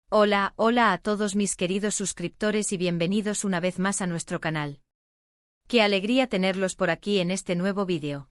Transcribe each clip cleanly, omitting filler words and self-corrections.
Hola, hola a todos mis queridos suscriptores y bienvenidos una vez más a nuestro canal. Qué alegría tenerlos por aquí en este nuevo vídeo.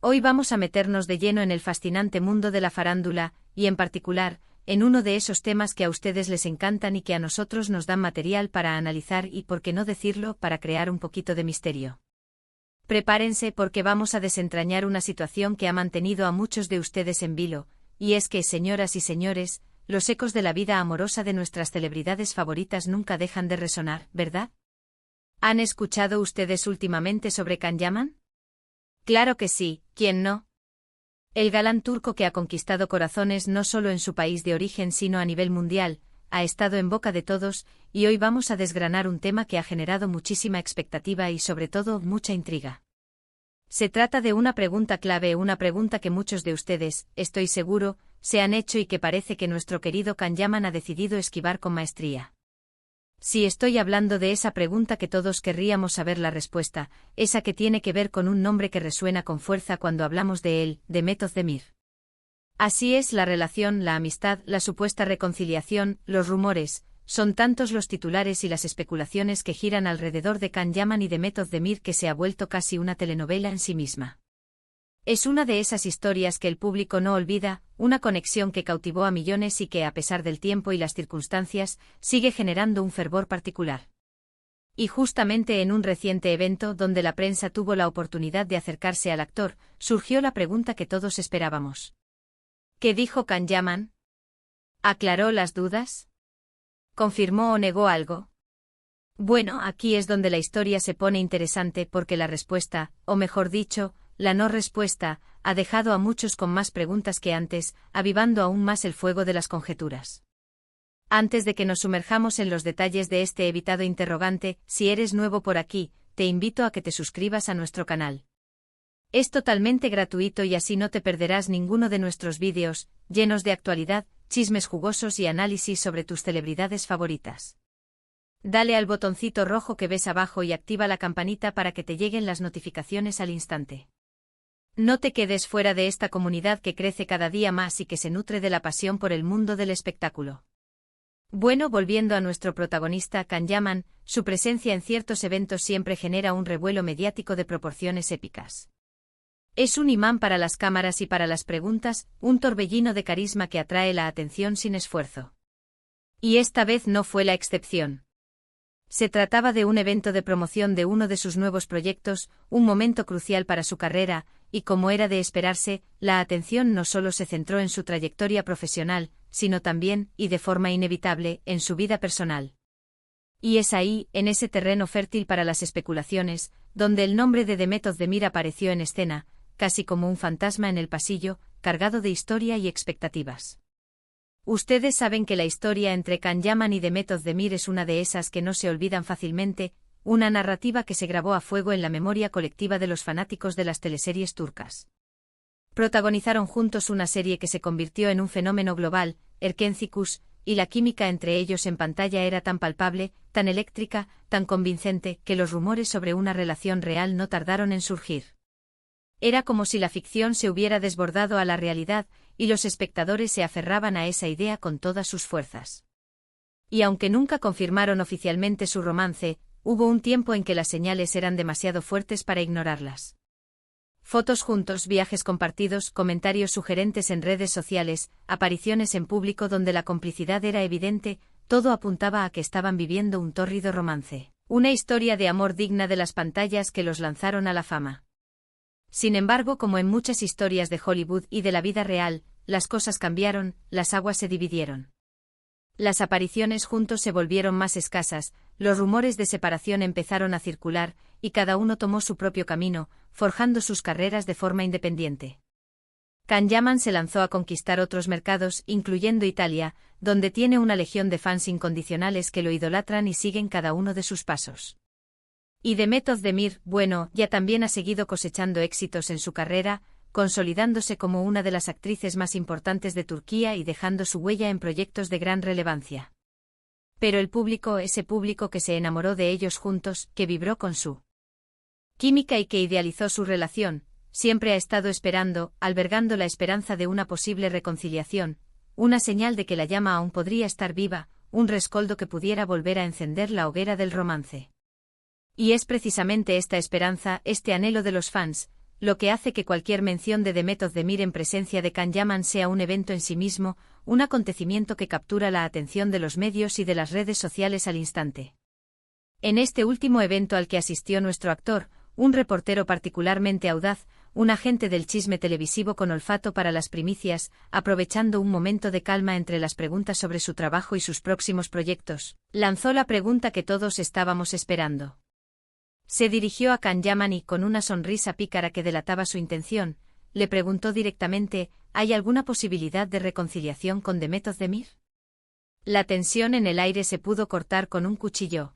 Hoy vamos a meternos de lleno en el fascinante mundo de la farándula, y en particular, en uno de esos temas que a ustedes les encantan y que a nosotros nos dan material para analizar y, por qué no decirlo, para crear un poquito de misterio. Prepárense porque vamos a desentrañar una situación que ha mantenido a muchos de ustedes en vilo, y es que, señoras y señores, los ecos de la vida amorosa de nuestras celebridades favoritas nunca dejan de resonar, ¿verdad? ¿Han escuchado ustedes últimamente sobre Can Yaman? Claro que sí, ¿quién no? El galán turco que ha conquistado corazones no solo en su país de origen sino a nivel mundial, ha estado en boca de todos, y hoy vamos a desgranar un tema que ha generado muchísima expectativa y sobre todo mucha intriga. Se trata de una pregunta clave, una pregunta que muchos de ustedes, estoy seguro, se han hecho y que parece que nuestro querido Can Yaman ha decidido esquivar con maestría. Sí, estoy hablando de esa pregunta que todos querríamos saber la respuesta, esa que tiene que ver con un nombre que resuena con fuerza cuando hablamos de él, de Mehmet Özdemir. Así es, la relación, la amistad, la supuesta reconciliación, los rumores, son tantos los titulares y las especulaciones que giran alrededor de Can Yaman y de Mehmet Özdemir que se ha vuelto casi una telenovela en sí misma. Es una de esas historias que el público no olvida, una conexión que cautivó a millones y que, a pesar del tiempo y las circunstancias, sigue generando un fervor particular. Y justamente en un reciente evento donde la prensa tuvo la oportunidad de acercarse al actor, surgió la pregunta que todos esperábamos. ¿Qué dijo Can Yaman? ¿Aclaró las dudas? ¿Confirmó o negó algo? Bueno, aquí es donde la historia se pone interesante porque la respuesta, o mejor dicho, la no respuesta, ha dejado a muchos con más preguntas que antes, avivando aún más el fuego de las conjeturas. Antes de que nos sumerjamos en los detalles de este evitado interrogante, si eres nuevo por aquí, te invito a que te suscribas a nuestro canal. Es totalmente gratuito y así no te perderás ninguno de nuestros vídeos, llenos de actualidad, chismes jugosos y análisis sobre tus celebridades favoritas. Dale al botoncito rojo que ves abajo y activa la campanita para que te lleguen las notificaciones al instante. No te quedes fuera de esta comunidad que crece cada día más y que se nutre de la pasión por el mundo del espectáculo. Bueno, volviendo a nuestro protagonista Can Yaman, su presencia en ciertos eventos siempre genera un revuelo mediático de proporciones épicas. Es un imán para las cámaras y para las preguntas, un torbellino de carisma que atrae la atención sin esfuerzo. Y esta vez no fue la excepción. Se trataba de un evento de promoción de uno de sus nuevos proyectos, un momento crucial para su carrera, y como era de esperarse, la atención no solo se centró en su trayectoria profesional, sino también, y de forma inevitable, en su vida personal. Y es ahí, en ese terreno fértil para las especulaciones, donde el nombre de Mehmet Özdemir apareció en escena, casi como un fantasma en el pasillo, cargado de historia y expectativas. Ustedes saben que la historia entre Can Yaman y Mehmet Özdemir es una de esas que no se olvidan fácilmente, una narrativa que se grabó a fuego en la memoria colectiva de los fanáticos de las teleseries turcas. Protagonizaron juntos una serie que se convirtió en un fenómeno global, Erkenci, y la química entre ellos en pantalla era tan palpable, tan eléctrica, tan convincente, que los rumores sobre una relación real no tardaron en surgir. Era como si la ficción se hubiera desbordado a la realidad, y los espectadores se aferraban a esa idea con todas sus fuerzas. Y aunque nunca confirmaron oficialmente su romance, hubo un tiempo en que las señales eran demasiado fuertes para ignorarlas. Fotos juntos, viajes compartidos, comentarios sugerentes en redes sociales, apariciones en público donde la complicidad era evidente, todo apuntaba a que estaban viviendo un tórrido romance, una historia de amor digna de las pantallas que los lanzaron a la fama. Sin embargo, como en muchas historias de Hollywood y de la vida real, las cosas cambiaron, las aguas se dividieron. Las apariciones juntos se volvieron más escasas, los rumores de separación empezaron a circular, y cada uno tomó su propio camino, forjando sus carreras de forma independiente. Can Yaman se lanzó a conquistar otros mercados, incluyendo Italia, donde tiene una legión de fans incondicionales que lo idolatran y siguen cada uno de sus pasos. Y Mehmet Özdemir, bueno, ya también ha seguido cosechando éxitos en su carrera, consolidándose como una de las actrices más importantes de Turquía y dejando su huella en proyectos de gran relevancia. Pero el público, ese público que se enamoró de ellos juntos, que vibró con su química y que idealizó su relación, siempre ha estado esperando, albergando la esperanza de una posible reconciliación, una señal de que la llama aún podría estar viva, un rescoldo que pudiera volver a encender la hoguera del romance. Y es precisamente esta esperanza, este anhelo de los fans, lo que hace que cualquier mención de The Method of Demir en presencia de Can Yaman sea un evento en sí mismo, un acontecimiento que captura la atención de los medios y de las redes sociales al instante. En este último evento al que asistió nuestro actor, un reportero particularmente audaz, un agente del chisme televisivo con olfato para las primicias, aprovechando un momento de calma entre las preguntas sobre su trabajo y sus próximos proyectos, lanzó la pregunta que todos estábamos esperando. Se dirigió a Can Yaman y, con una sonrisa pícara que delataba su intención, le preguntó directamente: ¿hay alguna posibilidad de reconciliación con The Method of Demir? La tensión en el aire se pudo cortar con un cuchillo.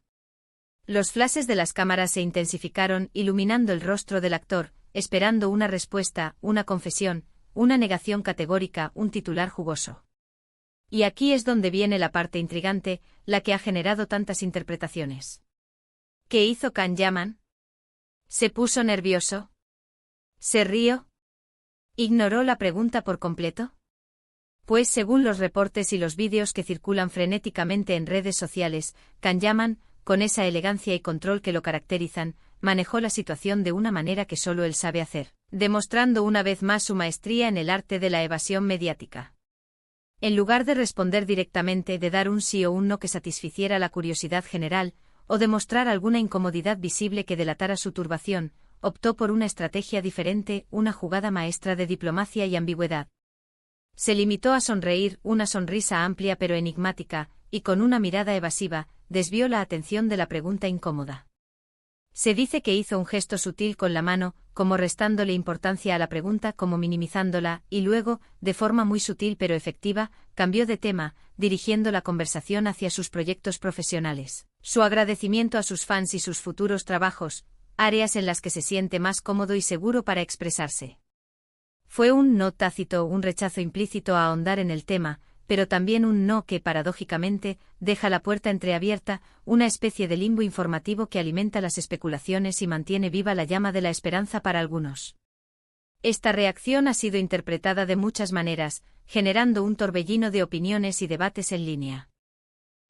Los flashes de las cámaras se intensificaron, iluminando el rostro del actor, esperando una respuesta, una confesión, una negación categórica, un titular jugoso. Y aquí es donde viene la parte intrigante, la que ha generado tantas interpretaciones. ¿Qué hizo Can Yaman? ¿Se puso nervioso? ¿Se rió? ¿Ignoró la pregunta por completo? Pues según los reportes y los vídeos que circulan frenéticamente en redes sociales, Can Yaman, con esa elegancia y control que lo caracterizan, manejó la situación de una manera que solo él sabe hacer, demostrando una vez más su maestría en el arte de la evasión mediática. En lugar de responder directamente, de dar un sí o un no que satisficiera la curiosidad general, o demostrar alguna incomodidad visible que delatara su turbación, optó por una estrategia diferente, una jugada maestra de diplomacia y ambigüedad. Se limitó a sonreír, una sonrisa amplia pero enigmática, y con una mirada evasiva, desvió la atención de la pregunta incómoda. Se dice que hizo un gesto sutil con la mano, como restándole importancia a la pregunta, como minimizándola, y luego, de forma muy sutil pero efectiva, cambió de tema, dirigiendo la conversación hacia sus proyectos profesionales, su agradecimiento a sus fans y sus futuros trabajos, áreas en las que se siente más cómodo y seguro para expresarse. Fue un no tácito, un rechazo implícito a ahondar en el tema, pero también un no que, paradójicamente, deja la puerta entreabierta, una especie de limbo informativo que alimenta las especulaciones y mantiene viva la llama de la esperanza para algunos. Esta reacción ha sido interpretada de muchas maneras, generando un torbellino de opiniones y debates en línea.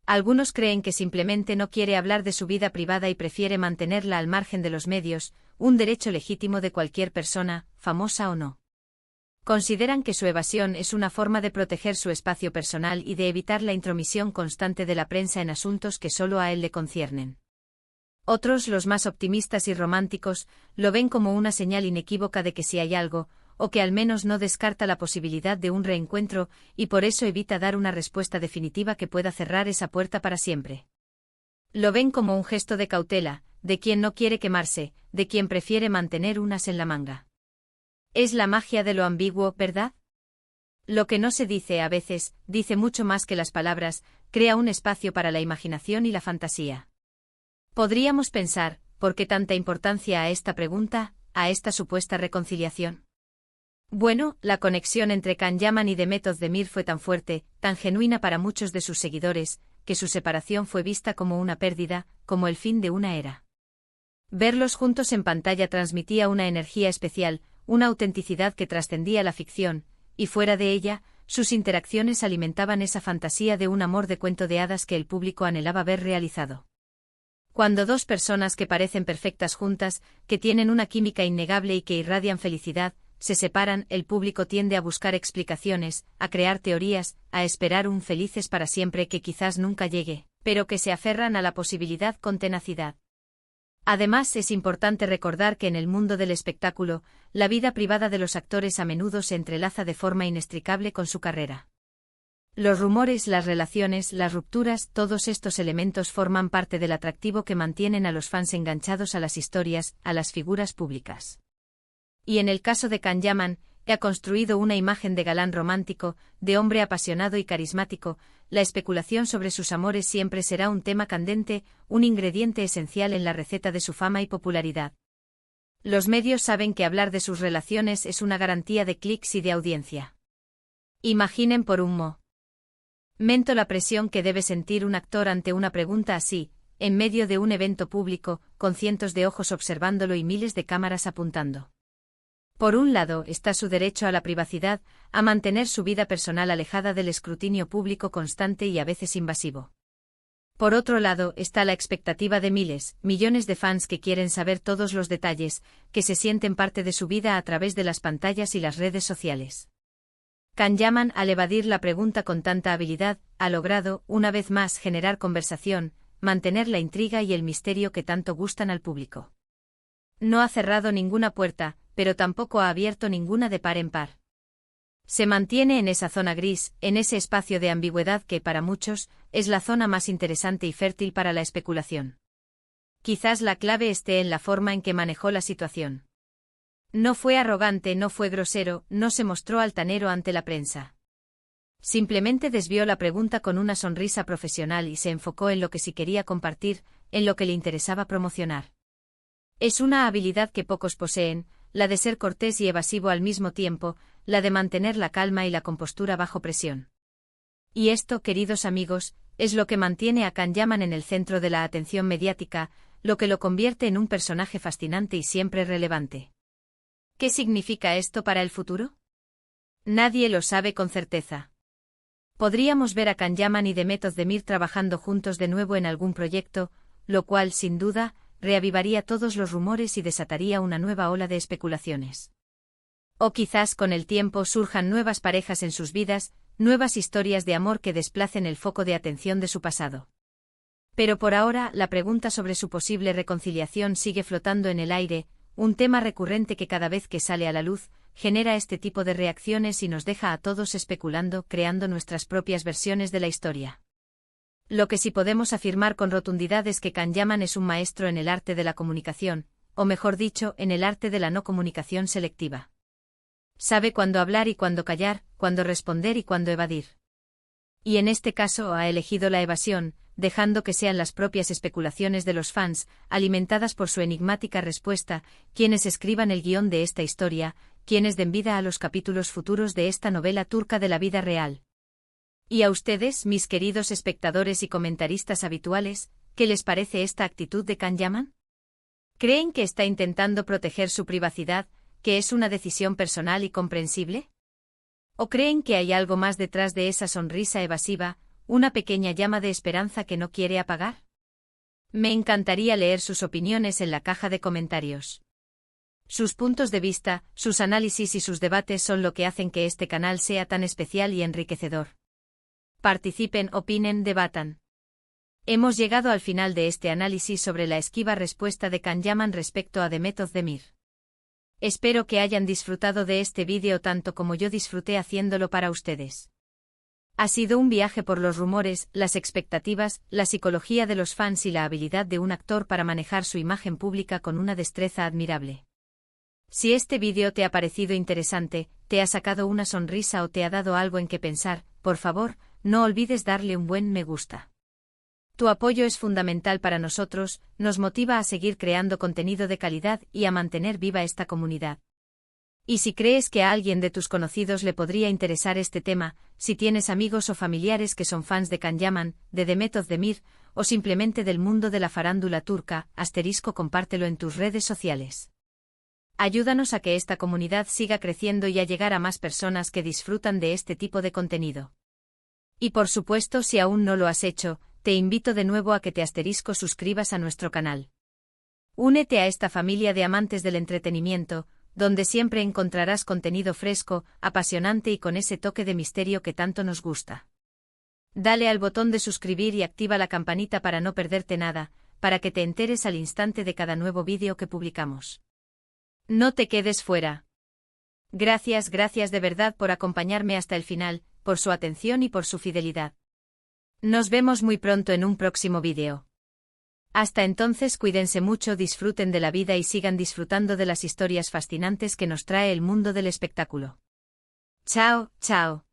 Algunos creen que simplemente no quiere hablar de su vida privada y prefiere mantenerla al margen de los medios, un derecho legítimo de cualquier persona, famosa o no. Consideran que su evasión es una forma de proteger su espacio personal y de evitar la intromisión constante de la prensa en asuntos que solo a él le conciernen. Otros, los más optimistas y románticos, lo ven como una señal inequívoca de que sí hay algo, o que al menos no descarta la posibilidad de un reencuentro, y por eso evita dar una respuesta definitiva que pueda cerrar esa puerta para siempre. Lo ven como un gesto de cautela, de quien no quiere quemarse, de quien prefiere mantener un as en la manga. Es la magia de lo ambiguo, ¿verdad? Lo que no se dice a veces, dice mucho más que las palabras, crea un espacio para la imaginación y la fantasía. Podríamos pensar, ¿por qué tanta importancia a esta pregunta, a esta supuesta reconciliación? Bueno, la conexión entre Can Yaman y The Method of Demir fue tan fuerte, tan genuina para muchos de sus seguidores, que su separación fue vista como una pérdida, como el fin de una era. Verlos juntos en pantalla transmitía una energía especial, una autenticidad que trascendía la ficción, y fuera de ella, sus interacciones alimentaban esa fantasía de un amor de cuento de hadas que el público anhelaba ver realizado. Cuando dos personas que parecen perfectas juntas, que tienen una química innegable y que irradian felicidad, se separan, el público tiende a buscar explicaciones, a crear teorías, a esperar un felices para siempre que quizás nunca llegue, pero que se aferran a la posibilidad con tenacidad. Además, es importante recordar que en el mundo del espectáculo, la vida privada de los actores a menudo se entrelaza de forma inextricable con su carrera. Los rumores, las relaciones, las rupturas, todos estos elementos forman parte del atractivo que mantienen a los fans enganchados a las historias, a las figuras públicas. Y en el caso de Can Yaman, que ha construido una imagen de galán romántico, de hombre apasionado y carismático, la especulación sobre sus amores siempre será un tema candente, un ingrediente esencial en la receta de su fama y popularidad. Los medios saben que hablar de sus relaciones es una garantía de clics y de audiencia. Imaginen por un momento la presión que debe sentir un actor ante una pregunta así, en medio de un evento público, con cientos de ojos observándolo y miles de cámaras apuntando. Por un lado está su derecho a la privacidad, a mantener su vida personal alejada del escrutinio público constante y a veces invasivo. Por otro lado está la expectativa de miles, millones de fans que quieren saber todos los detalles, que se sienten parte de su vida a través de las pantallas y las redes sociales. Can Yaman, al evadir la pregunta con tanta habilidad, ha logrado, una vez más, generar conversación, mantener la intriga y el misterio que tanto gustan al público. No ha cerrado ninguna puerta, pero tampoco ha abierto ninguna de par en par. Se mantiene en esa zona gris, en ese espacio de ambigüedad que, para muchos, es la zona más interesante y fértil para la especulación. Quizás la clave esté en la forma en que manejó la situación. No fue arrogante, no fue grosero, no se mostró altanero ante la prensa. Simplemente desvió la pregunta con una sonrisa profesional y se enfocó en lo que sí quería compartir, en lo que le interesaba promocionar. Es una habilidad que pocos poseen, la de ser cortés y evasivo al mismo tiempo, la de mantener la calma y la compostura bajo presión. Y esto, queridos amigos, es lo que mantiene a Can Yaman en el centro de la atención mediática, lo que lo convierte en un personaje fascinante y siempre relevante. ¿Qué significa esto para el futuro? Nadie lo sabe con certeza. Podríamos ver a Can Yaman y Demet Özdemir trabajando juntos de nuevo en algún proyecto, lo cual, sin duda, reavivaría todos los rumores y desataría una nueva ola de especulaciones. O quizás con el tiempo surjan nuevas parejas en sus vidas, nuevas historias de amor que desplacen el foco de atención de su pasado. Pero por ahora, la pregunta sobre su posible reconciliación sigue flotando en el aire, un tema recurrente que cada vez que sale a la luz, genera este tipo de reacciones y nos deja a todos especulando, creando nuestras propias versiones de la historia. Lo que sí podemos afirmar con rotundidad es que Can Yaman es un maestro en el arte de la comunicación, o mejor dicho, en el arte de la no comunicación selectiva. Sabe cuándo hablar y cuándo callar, cuándo responder y cuándo evadir. Y en este caso ha elegido la evasión, dejando que sean las propias especulaciones de los fans, alimentadas por su enigmática respuesta, quienes escriban el guión de esta historia, quienes den vida a los capítulos futuros de esta novela turca de la vida real. ¿Y a ustedes, mis queridos espectadores y comentaristas habituales, qué les parece esta actitud de Can Yaman? ¿Creen que está intentando proteger su privacidad, que es una decisión personal y comprensible? ¿O creen que hay algo más detrás de esa sonrisa evasiva, una pequeña llama de esperanza que no quiere apagar? Me encantaría leer sus opiniones en la caja de comentarios. Sus puntos de vista, sus análisis y sus debates son lo que hacen que este canal sea tan especial y enriquecedor. Participen, opinen, debatan. Hemos llegado al final de este análisis sobre la esquiva respuesta de Can Yaman respecto a Demet Özdemir. Espero que hayan disfrutado de este vídeo tanto como yo disfruté haciéndolo para ustedes. Ha sido un viaje por los rumores, las expectativas, la psicología de los fans y la habilidad de un actor para manejar su imagen pública con una destreza admirable. Si este vídeo te ha parecido interesante, te ha sacado una sonrisa o te ha dado algo en que pensar, por favor, no olvides darle un buen me gusta. Tu apoyo es fundamental para nosotros, nos motiva a seguir creando contenido de calidad y a mantener viva esta comunidad. Y si crees que a alguien de tus conocidos le podría interesar este tema, si tienes amigos o familiares que son fans de Can Yaman, de Demet Özdemir, o simplemente del mundo de la farándula turca, compártelo en tus redes sociales. Ayúdanos a que esta comunidad siga creciendo y a llegar a más personas que disfrutan de este tipo de contenido. Y por supuesto, si aún no lo has hecho, te invito de nuevo a que te suscribas a nuestro canal. Únete a esta familia de amantes del entretenimiento, donde siempre encontrarás contenido fresco, apasionante y con ese toque de misterio que tanto nos gusta. Dale al botón de suscribir y activa la campanita para no perderte nada, para que te enteres al instante de cada nuevo vídeo que publicamos. No te quedes fuera. Gracias de verdad por acompañarme hasta el final, por su atención y por su fidelidad. Nos vemos muy pronto en un próximo vídeo. Hasta entonces, cuídense mucho, disfruten de la vida y sigan disfrutando de las historias fascinantes que nos trae el mundo del espectáculo. Chao, chao.